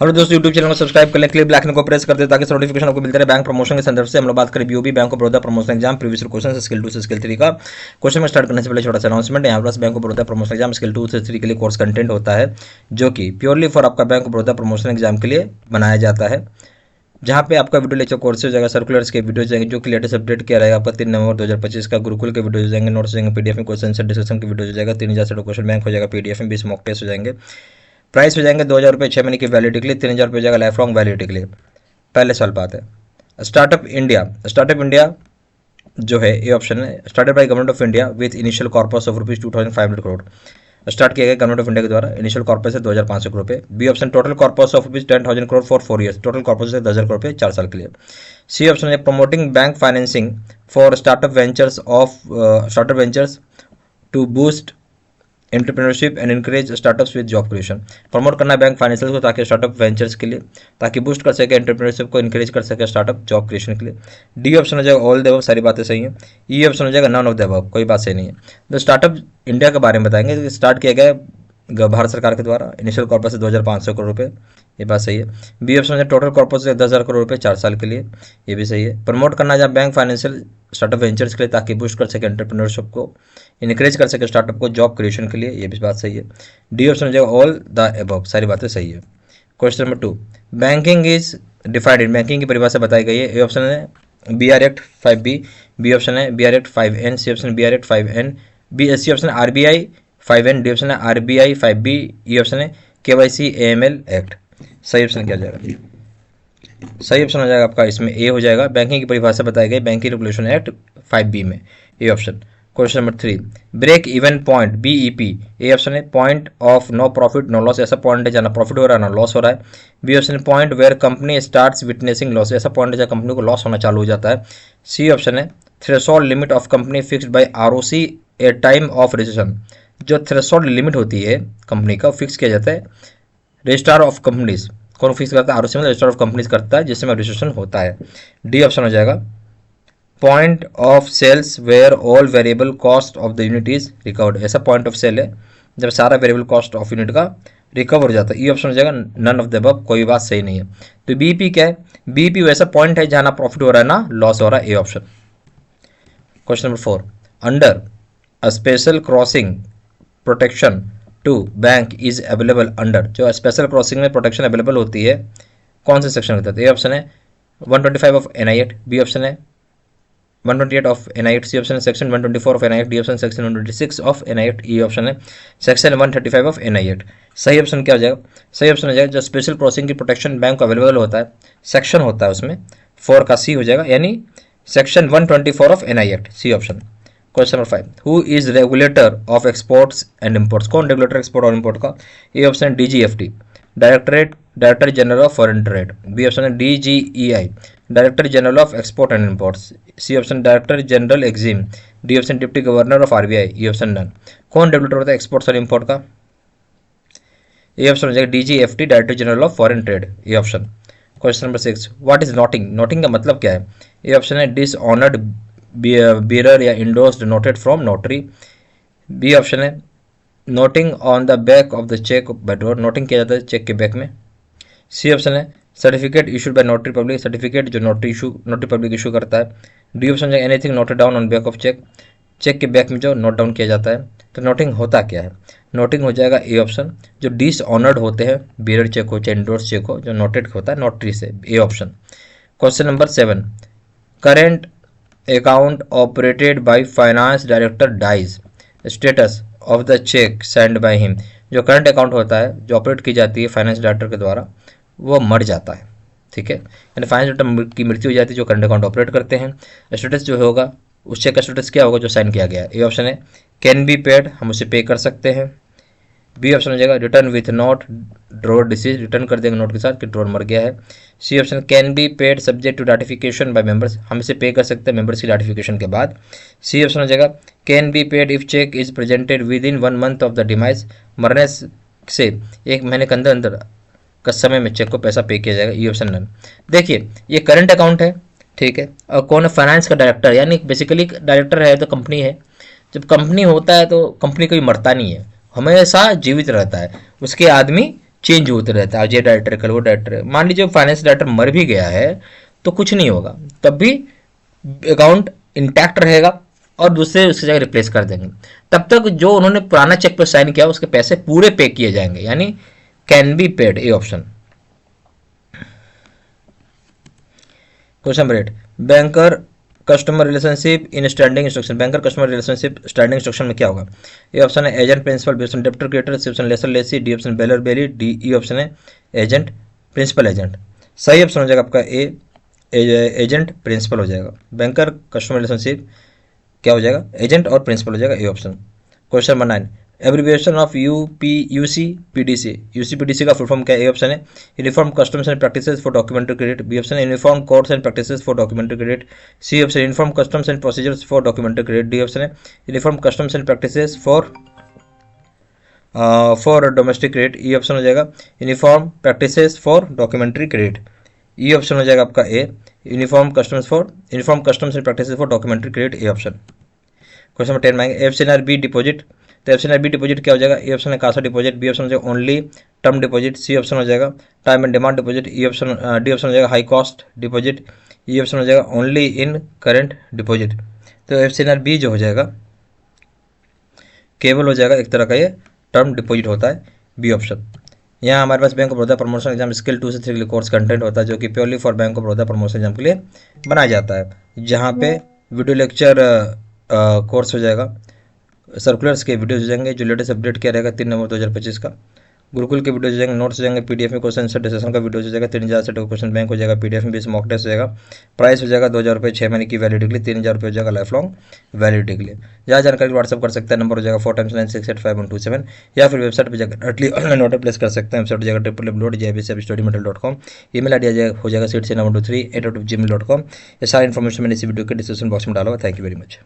Hello दोस्तों, YouTube channel को subscribe कर लें, क्लिक बेल आइकन को प्रेस कर दें ताकि नोटिफिकेशन आपको मिलता रहे। बैंक प्रमोशन के संदर्भ से हम लोग बात करें BOB bank of Baroda promotion exam previous question skill 2 से स्किल 3 का। क्वेश्चन में स्टार्ट करने से पहले छोटा सा अनाउंसमेंट है। यहाँ पर bank of Baroda promotion exam skill 2 से 3 के लिए कोर्स कंटेंट होता है जो कि प्योरली फॉर आपका bank of Baroda promotion exam के लिए बनाया जाता है, जहाँ पे आपका वीडियो लेक्चर कोर्स हो जाएगा, सर्कुलर्स के वीडियो जाएंगे जो कि लेटेस्ट अपडेट किया रहेगा आपका 3 नवंबर 2025 का। गुरुकुल के वीडियो जाएंगे, नोट्स जाएंगे, पीडीएफ में क्वेश्चन से डिस्कशन के वीडियो हो जाएगा, 3000 से क्वेश्चन बैंक हो जाएगा पीडीएफ में, 20 मॉक टेस्ट हो जाएंगे। प्राइस हो जाएंगे 2000 रुपये 6 महीने की वैलिडिटी के लिए, 3000 रुपये हो जाएगा लाइफ लॉन्ग वैलिडिटी के लिए। पहले सवाल बात है स्टार्टअप इंडिया जो है ये ऑप्शन है, startup by government of India with initial corpus of rupees 2500 crore. Start किया गया गवर्नमेंट ऑफ इंडिया के द्वारा, इनिशियल कॉर्पस है 2500 करोड़ रुपये। B option total corpus of rupees 10,000 crore for 4 years, total corpus है 10,000 करोड़ रुपये 4 साल के लिए। सी ऑप्शन है promoting bank financing for startup ventures to boost entrepreneurship and encourage startups with job creation. Promote करना बैंक फाइनेंशियल को ताकि स्टार्टअप वेंचर्स के लिए, ताकि बूस्ट कर सके एंटरप्रेन्योरशिप को, इनकरेज कर सके स्टार्टअप जॉब क्रिएशन के लिए। डी ऑप्शन हो जाएगा ऑल द अबव, सारी बातें सही हैं। ई ऑप्शन हो जाएगा नन ऑफ द अबव, कोई बात सही नहीं है। तो स्टार्टअप इंडिया के बारे में बताएंगे। स्टार्ट किया गया भारत सरकार के द्वारा, इनिशियल कॉर्पस 2500 करोड़ रुपये, ये बात सही है। बी ऑप्शन है टोटल कॉर्पस 10,000 करोड़ रुपये 4 साल के लिए, ये भी सही है। प्रमोट करना जहाँ बैंक फाइनेंशियल स्टार्टअप वेंचर्स के लिए ताकि बूस्ट कर सके एंटरप्रेन्योरशिप को, इनकरेज कर सके स्टार्टअप को, जॉब क्रिएशन के लिए, ये भी बात सही है। डी ऑप्शन हो जाएगा ऑल द अबव, सारी बातें सही है। Question number 2, banking is defined in, banking की परिभाषा बताई गई है। ए ऑप्शन है B R act 5B, B option है B R act 5N, C option B R act 5N, C option RBI 5N, D option है RBI 5B, E option है KYC AML act. सही option क्या जाएगा? सही option हो जाएगा आपका इसमें ए हो जाएगा। बैंकिंग की परिभाषा बताई गई बैंकिंग रेगुलेशन एक्ट 5B में, A option. Question number 3, break even point BEP, A option है point of no profit no loss, ऐसा पॉइंट है जहाँ ना प्रॉफिट हो रहा है ना लॉस हो रहा है। बी ऑप्शन है point where company starts witnessing loss, ऐसा पॉइंट है जहाँ कंपनी को लॉस होना चालू हो जाता है। सी ऑप्शन है threshold limit of company fixed by ROC A time of registration, जो थ्रेशोल्ड लिमिट होती है कंपनी का फिक्स किया जाता है रजिस्ट्रार ऑफ कंपनीज, कौन फिक्स करता है? ROC में रजिस्टर ऑफ कंपनीज करता है जिसमें रजिस्ट्रेशन होता है। डी ऑप्शन हो जाएगा point of sales where all variable cost of the unit is recovered, ऐसा पॉइंट ऑफ सेल है जब सारा वेरिएबल कॉस्ट ऑफ यूनिट का रिकवर हो जाता है। ई ऑप्शन हो जाएगा नन ऑफ द अबव, कोई बात सही नहीं है। तो BEP क्या है? BEP वैसा पॉइंट है जहां ना प्रॉफिट हो रहा है ना लॉस हो रहा है, A option. Question number 4, under a special crossing protection to bank is available under, जो स्पेशल क्रॉसिंग में प्रोटेक्शन अवेलेबल होती है कौन से सेक्शन के तहत? ए ऑप्शन है 125 of NI act, B option है 128 of NI act, C option है section 124 of NI act, D option section 126 of NI act, E option है सेक्शन 135 ऑफ NI एक्ट। सही ऑप्शन क्या हो जाएगा? सही ऑप्शन हो जाएगा जो स्पेशल क्रॉसिंग की प्रोटेक्शन बैंक को अवेलेबल होता है, सेक्शन होता है उसमें 4 का, सी हो जाएगा, यानी section 124 of NI act, C option. Question number 5, who is regulator of exports and imports, कौन रेगुलेटर एक्सपोर्ट और इम्पोर्ट का? ए ऑप्शन है DGFT, director general of foreign trade, B option है DGEI, director general of export and imports, C option director general EXIM, D option deputy governor of RBI, E option none. कौन regulator होता है exports और import का? A option हो जाएगा DGFT, director general of foreign trade, A option. Question number 6, what is noting, noting का मतलब क्या है? ए ऑप्शन है डिसऑनर्ड bearer या endorsed noted from notary, B option है noting on the back of the cheque by drawer, noting किया जाता है चेक के बैक में, सी ऑप्शन है certificate issued by notary public, certificate जो नोटरी पब्लिक इशू करता है, डी ऑप्शन है anything noted down on back of cheque, cheque के बैक में जो नोट डाउन किया जाता है। तो नोटिंग होता क्या है? नोटिंग हो जाएगा ए ऑप्शन, जो डिसऑनर्ड होते हैं बेरर चेक हो चाहे एंडोर्स चेक हो, जो नोटेड होता है नोटरी से, A option. Question number 7, current account operated by finance director dies, status of the cheque send by him, जो करंट अकाउंट होता है जो ऑपरेट की जाती है फाइनेंस डायरेक्टर के द्वारा, वो मर जाता है, ठीक है, यानी फाइनेंस डायरेक्टर की मृत्यु हो जाती है जो करंट अकाउंट ऑपरेट करते हैं। स्टेटस जो होगा उस चेक का स्टेटस क्या होगा? जो साइन किया गया है। ए ऑप्शन है कैन बी पेड, हम उसे पे कर सकते हैं, बी ऑप्शन हो जाएगा return with note drawer disease, return कर देंगे नोट के साथ कि ड्रॉर मर गया है, C option can be paid subject to ratification by members, हम इसे पे कर सकते हैं मेंबर्स की राटिफिकेशन के बाद, सी ऑप्शन हो जाएगा can be paid if cheque is presented with in 1 month of the demise, मरने से 1 महीने के अंदर अंदर का समय में चेक को पैसा पे किया जाएगा, ई ऑप्शन नन। देखिए ये करंट अकाउंट है, ठीक है, और कौन है? फाइनेंस का डायरेक्टर, यानी बेसिकली डायरेक्टर है तो कंपनी है, जब कंपनी होता है तो कंपनी कोई मरता नहीं है, हमेशा जीवित रहता है, उसके आदमी चेंज होते रहता है, आज ये डायरेक्टर कल वो डायरेक्टर। मान लीजिए फाइनेंस डायरेक्टर मर भी गया है तो कुछ नहीं होगा, तब भी अकाउंट इंटैक्ट रहेगा और दूसरे उसकी जगह रिप्लेस कर देंगे। तब तक जो उन्होंने पुराना चेक पर साइन किया उसके पैसे पूरे पे किए जाएंगे, यानी can be paid, A option. Question number 8, banker customer relationship in standing instruction. Banker customer relationship standing instruction में क्या होगा? ए ऑप्शन है agent principal, B option debtor creditor, C option lessor lessee, D option bailor bailee, D E option है agent principal agent. सही option हो जाएगा आपका ए, agent principal हो जाएगा। बैंकर कस्टमर रिलेशनशिप क्या हो जाएगा? एजेंट और प्रिंसिपल हो जाएगा, A option. Question number 9, abbreviation of UC PDC. UC PDC का फुल फॉर्म क्या है? ए ऑप्शन है uniform customs and practices for documentary credit, B option है uniform codes and practices for documentary credit, C option uniform customs and procedures for documentary credit, D option है uniform customs and practices for domestic credit, E option हो जाएगा uniform practices for documentary credit, E option हो जाएगा आपका a uniform customs and practices for documentary credit, A option. Question number 10 में FCR B deposit. तो FCR B deposit क्या हो जाएगा? ए ऑप्शन है कासा डिपॉजिट, बी ऑप्शन हो जाएगा only term deposit, C option हो जाएगा time and demand deposit, E option D option हो जाएगा high cost deposit, E option हो जाएगा ओनली इन करेंट डिपॉजिट। तो एफसीआर बी जो हो जाएगा केवल हो जाएगा एक तरह का ये टर्म डिपॉजिट होता है, बी ऑप्शन। यहाँ हमारे पास bank of Baroda promotion exam skill 2 से 3 के लिए कोर्स कंटेंट होता है जो कि purely for bank of Baroda promotion exam के लिए बनाया जाता है, जहाँ पे वीडियो लेक्चर कोर्स हो जाएगा, सर्कुलर्स के वीडियोज हो जाएंगे जो लेटेस्ट अपडेट किया रहेगा 3 नवंबर 2025 का, गुरुकुल के वीडियोज हो जाएंगे, नोट्स हो जाएंगे, पीडीएफ में क्वेश्चन आंसर डिस्कशन का वीडियो हो जाएगा, 3000 से क्वेश्चन बैंक हो जाएगा, पीडीएफ में 20 मॉक टेस्ट हो जाएगा, प्राइस हो जाएगा 2000 रुपये 6 महीने की वैलिडिटी के लिए, 3000 रुपये हो जाएगा लाइफ लॉन्ग वैलिडिटी के लिए। ज़्यादा जानकारी व्हाट्सअप कर सकते हैं, नंबर हो जाएगा 4x96852127, या फिर वेबसाइट पर जाकर डायरेक्टली ऑनलाइन ऑर्डर प्लेस कर सकते हैं। वेबसाइट हो जाएगा www.jbcstudymaterial.com, ईमेल आईडी हो जाएगा seat923@gmail.com। ये सारी इन्फॉर्मेशन मैंने इसी वीडियो के डिस्क्रिप्शन बॉक्स में डाला हुआ। Thank you very much.